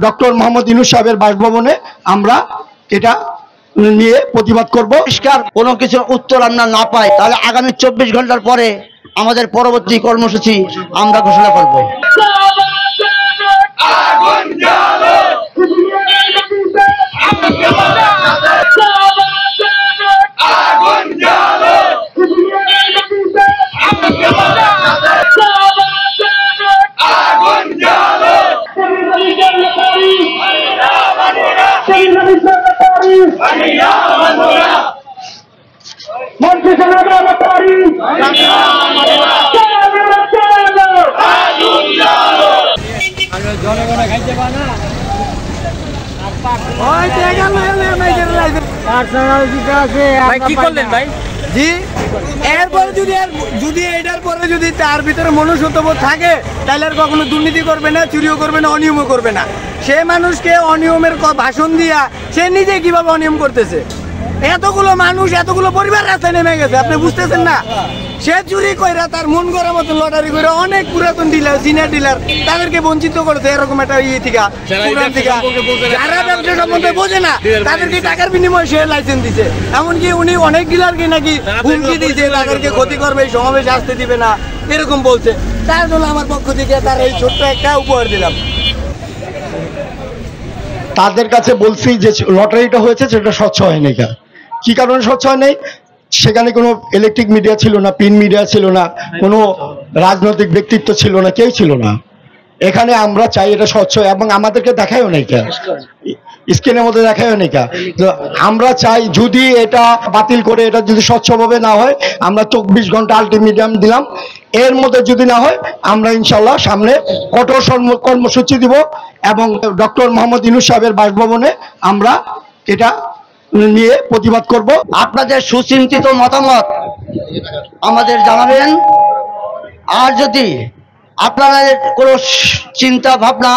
Doctor Mohammad Yunus সাহেবের বাসভবনে আমরা এটা নিয়ে প্রতিবাদ করব। পরিষ্কার কোনো কিছুর উত্তর আমরা না পাই তাহলে আগামী 24 ঘন্টার পরে আমাদের পরবর্তী কর্মসূচি আমরা ঘোষণা করব। কি করলেন ভাই? জি, এরপরে যদি এটার পরে যদি তার ভিতরে মনুষ্যত্ববোধ থাকে তাহলে আর কখনো দুর্নীতি করবে না, চুরিও করবে না, অনিয়মও করবে না। সে মানুষকে অনিয়মের ভাষণ দিয়া সে নিজে কিভাবে অনিয়ম করতেছে। এতগুলো মানুষ, এতগুলো পরিবার রাস্তায় নেমে গেছে, আপনি বুঝতেছেন না? সে চুরি কইরা তার মন করার মতো লটারি করে অনেক পুরাতন ডিলার, সিনিয়র ডিলার তাদেরকে বঞ্চিত করেছে এরকম একটা যারা ব্যবসা সম্বন্ধে বোঝে না তাদেরকে টাকার বিনিময়ে সে লাইসেন্স দিছে। এমনকি উনি অনেক ডিলারকে নাকি হুমকি দিয়েছে তাদেরকে ক্ষতি করবে, এই সমাবেশে আসতে দিবে না, এরকম বলছে। তার জন্য আমার পক্ষ থেকে তার এই ছোট্ট একটা উপহার দিলাম। তাদের কাছে বলছি যে লটারিটা হয়েছে সেটা স্বচ্ছ হয়নি। কি কারণে স্বচ্ছ হয় নাই? সেখানে কোনো ইলেকট্রিক মিডিয়া ছিল না, প্রিন্ট মিডিয়া ছিল না, কোনো রাজনৈতিক ব্যক্তিত্ব ছিল না, কেউ ছিল না। এখানে আমরা চাই এটা স্বচ্ছ, এবং আমাদেরকে দেখায়ও নাই, স্ক্রিনের মধ্যে দেখায়ও নাই। আমরা চাই যদি এটা বাতিল করে এটা যদি স্বচ্ছভাবে না হয়, আমরা 24 ঘন্টা আলটিমেটাম দিলাম। এর মধ্যে যদি না হয় আমরা ইনশাল্লাহ সামনে কঠোর কর্মসূচি দিব, এবং ডক্টর মোহাম্মদ ইউনূস সাহেবের বাসভবনে আমরা এটা নিয়ে প্রতিবাদ করব। আপনাদের সুচিন্তিত মতামত আমাদের জানাবেন। আর যদি আপনাদের কোনো চিন্তা ভাবনা,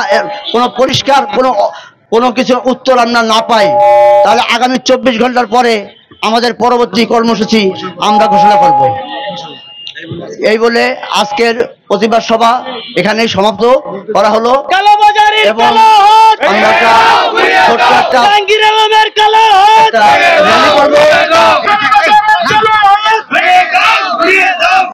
কোনো পরিষ্কার কোনো কিছুর উত্তর আমরা না পাই তাহলে আগামী 24 ঘন্টার পরে আমাদের পরবর্তী কর্মসূচি আমরা ঘোষণা করব। এই বলে আজকের প্রতিবাদ সভা এখানেই সমাপ্ত করা হলো এবং আমরা ছোট্ট একটা র্যালি করব।